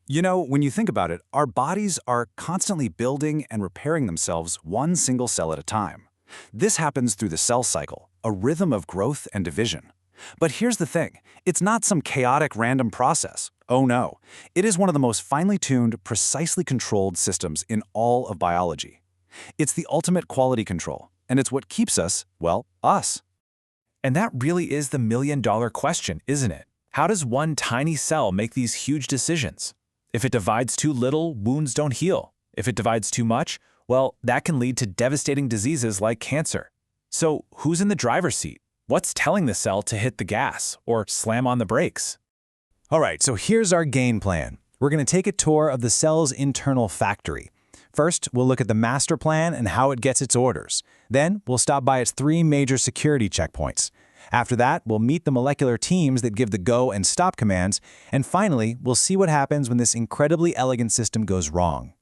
You know, when you think about it, our bodies are constantly building and repairing themselves one single cell at a time. This happens through the cell cycle, a rhythm of growth and division. But here's the thing, it's not some chaotic random process. Oh no, it is one of the most finely tuned, precisely controlled systems in all of biology. It's the ultimate quality control, and it's what keeps us, well, us. And that really is the million-dollar question, isn't it? How does one tiny cell make these huge decisions? If it divides too little, wounds don't heal. If it divides too much, well, that can lead to devastating diseases like cancer. So who's in the driver's seat? What's telling the cell to hit the gas or slam on the brakes? All right, so here's our game plan. We're going to take a tour of the cell's internal factory. First, we'll look at the master plan and how it gets its orders. Then, we'll stop by its 3 major security checkpoints. After that, we'll meet the molecular teams that give the go and stop commands. And finally, we'll see what happens when this incredibly elegant system goes wrong.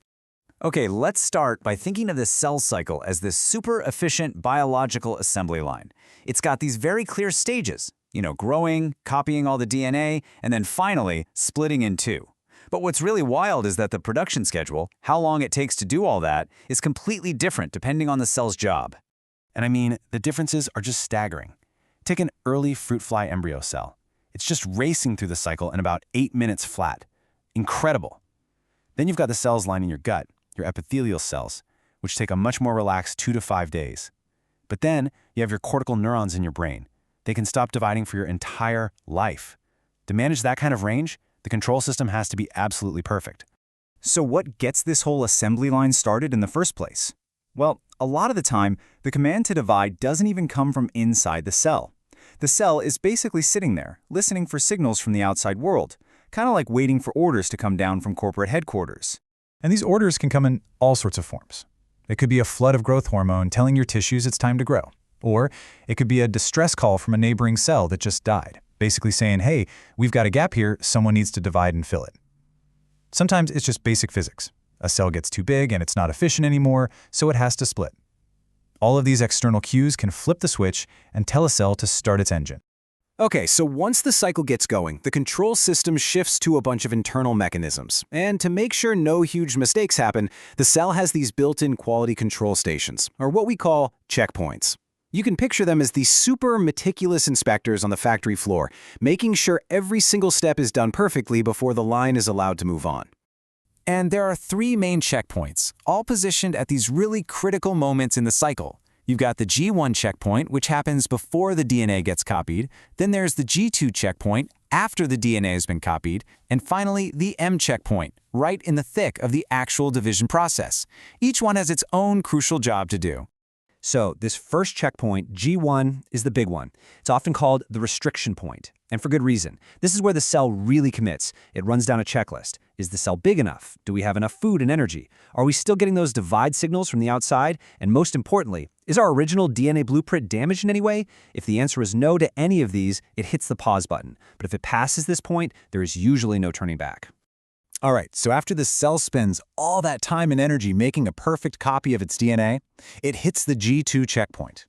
Okay, let's start by thinking of the cell cycle as this super efficient biological assembly line. It's got these very clear stages, growing, copying all the DNA, and then finally splitting in two. But what's really wild is that the production schedule, how long it takes to do all that, is completely different depending on the cell's job. And I mean, the differences are just staggering. Take an early fruit fly embryo cell. It's just racing through the cycle in about 8 minutes flat. Incredible. Then you've got the cells lining your gut, your epithelial cells, which take a much more relaxed 2 to 5 days. But then you have your cortical neurons in your brain. They can stop dividing for your entire life. To manage that kind of range, the control system has to be absolutely perfect. So what gets this whole assembly line started in the first place? Well, a lot of the time, the command to divide doesn't even come from inside the cell. The cell is basically sitting there, listening for signals from the outside world, kind of like waiting for orders to come down from corporate headquarters. And these orders can come in all sorts of forms. It could be a flood of growth hormone telling your tissues it's time to grow. Or it could be a distress call from a neighboring cell that just died, basically saying, hey, we've got a gap here, someone needs to divide and fill it. Sometimes it's just basic physics. A cell gets too big and it's not efficient anymore, so it has to split. All of these external cues can flip the switch and tell a cell to start its engine. Okay, so once the cycle gets going, the control system shifts to a bunch of internal mechanisms. And to make sure no huge mistakes happen, the cell has these built-in quality control stations, or what we call checkpoints. You can picture them as these super meticulous inspectors on the factory floor, making sure every single step is done perfectly before the line is allowed to move on. And there are 3 main checkpoints, all positioned at these really critical moments in the cycle. You've got the G1 checkpoint, which happens before the DNA gets copied. Then there's the G2 checkpoint, after the DNA has been copied. And finally, the M checkpoint, right in the thick of the actual division process. Each one has its own crucial job to do. So this first checkpoint, G1, is the big one. It's often called the restriction point, and for good reason. This is where the cell really commits. It runs down a checklist. Is the cell big enough? Do we have enough food and energy? Are we still getting those divide signals from the outside? And most importantly, is our original DNA blueprint damaged in any way? If the answer is no to any of these, it hits the pause button. But if it passes this point, there is usually no turning back. All right, so after the cell spends all that time and energy making a perfect copy of its DNA, it hits the G2 checkpoint.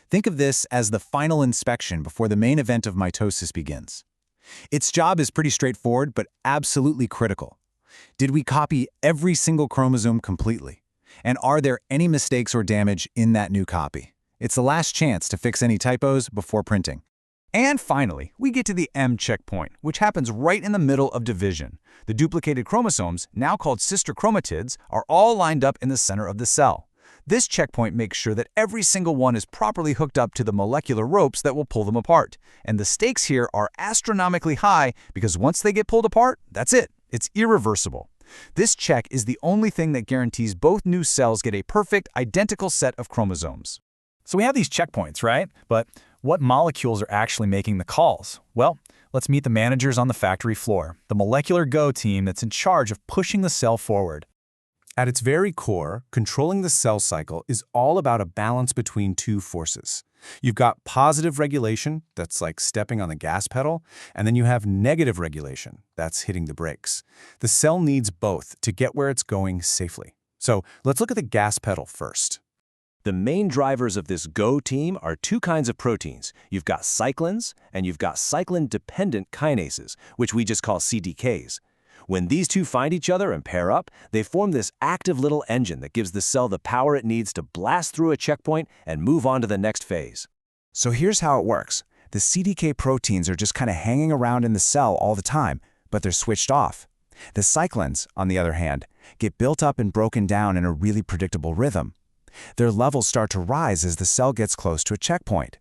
Think of this as the final inspection before the main event of mitosis begins. Its job is pretty straightforward, but absolutely critical. Did we copy every single chromosome completely? And are there any mistakes or damage in that new copy? It's the last chance to fix any typos before printing. And finally, we get to the M checkpoint, which happens right in the middle of division. The duplicated chromosomes, now called sister chromatids, are all lined up in the center of the cell. This checkpoint makes sure that every single one is properly hooked up to the molecular ropes that will pull them apart. And the stakes here are astronomically high because once they get pulled apart, that's it. It's irreversible. This check is the only thing that guarantees both new cells get a perfect, identical set of chromosomes. So we have these checkpoints, right? But what molecules are actually making the calls? Well, let's meet the managers on the factory floor, the molecular go team that's in charge of pushing the cell forward. At its very core, controlling the cell cycle is all about a balance between 2 forces. You've got positive regulation, that's like stepping on the gas pedal, and then you have negative regulation, that's hitting the brakes. The cell needs both to get where it's going safely. So let's look at the gas pedal first. The main drivers of this GO team are 2 kinds of proteins. You've got cyclins, and you've got cyclin-dependent kinases, which we just call CDKs. When these two find each other and pair up, they form this active little engine that gives the cell the power it needs to blast through a checkpoint and move on to the next phase. So here's how it works. The CDK proteins are just kind of hanging around in the cell all the time, but they're switched off. The cyclins, on the other hand, get built up and broken down in a really predictable rhythm. Their levels start to rise as the cell gets close to a checkpoint.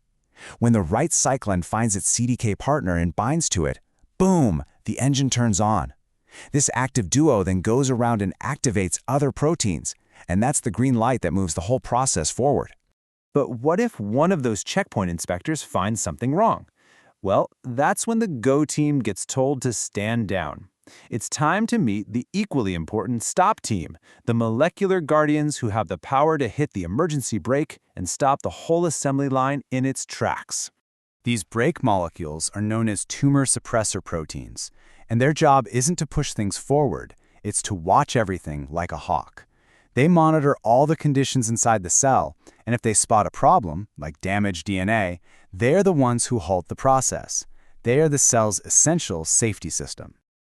When the right cyclin finds its CDK partner and binds to it, boom, the engine turns on. This active duo then goes around and activates other proteins, and that's the green light that moves the whole process forward. But what if one of those checkpoint inspectors finds something wrong? Well, that's when the Go team gets told to stand down. It's time to meet the equally important Stop team, the molecular guardians who have the power to hit the emergency brake and stop the whole assembly line in its tracks. These brake molecules are known as tumor suppressor proteins, and their job isn't to push things forward, it's to watch everything like a hawk. They monitor all the conditions inside the cell, and if they spot a problem, like damaged DNA, they're the ones who halt the process. They are the cell's essential safety system.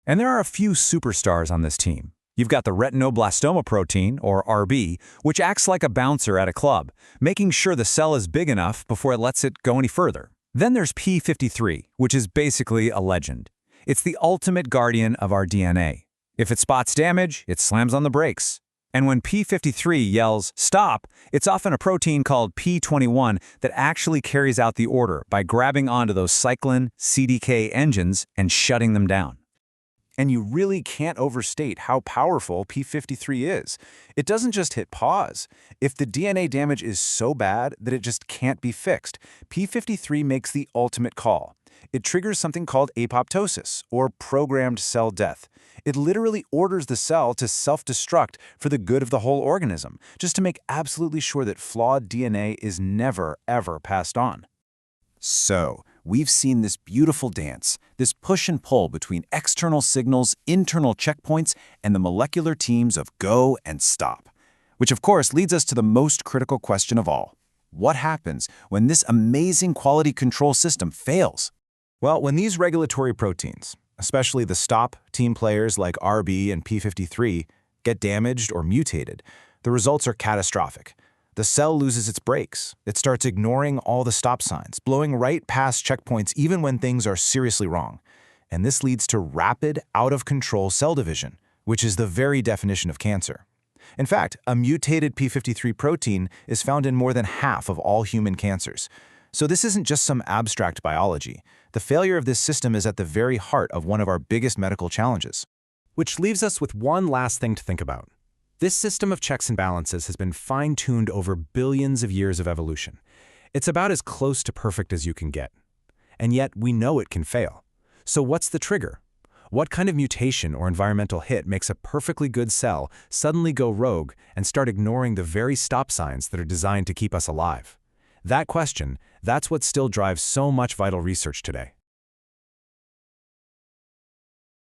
And there are a few superstars on this team. You've got the retinoblastoma protein, or RB, which acts like a bouncer at a club, making sure the cell is big enough before it lets it go any further. Then there's P53, which is basically a legend. It's the ultimate guardian of our DNA. If it spots damage, it slams on the brakes. And when P53 yells, "Stop," it's often a protein called P21 that actually carries out the order by grabbing onto those cyclin CDK engines and shutting them down. And you really can't overstate how powerful P53 is. It doesn't just hit pause. If the DNA damage is so bad that it just can't be fixed, P53 makes the ultimate call. It triggers something called apoptosis, or programmed cell death. It literally orders the cell to self-destruct for the good of the whole organism, just to make absolutely sure that flawed DNA is never, ever passed on. So, we've seen this beautiful dance, this push and pull between external signals, internal checkpoints, and the molecular teams of Go and Stop. Which of course leads us to the most critical question of all. What happens when this amazing quality control system fails? Well, when these regulatory proteins, especially the Stop team players like RB and P53, get damaged or mutated, the results are catastrophic. The cell loses its brakes. It starts ignoring all the stop signs, blowing right past checkpoints even when things are seriously wrong. And this leads to rapid, out-of-control cell division, which is the very definition of cancer. In fact, a mutated P53 protein is found in more than half of all human cancers. So this isn't just some abstract biology. The failure of this system is at the very heart of one of our biggest medical challenges. Which leaves us with one last thing to think about. This system of checks and balances has been fine-tuned over billions of years of evolution. It's about as close to perfect as you can get. And yet, we know it can fail. So what's the trigger? What kind of mutation or environmental hit makes a perfectly good cell suddenly go rogue and start ignoring the very stop signs that are designed to keep us alive? That question, that's what still drives so much vital research today.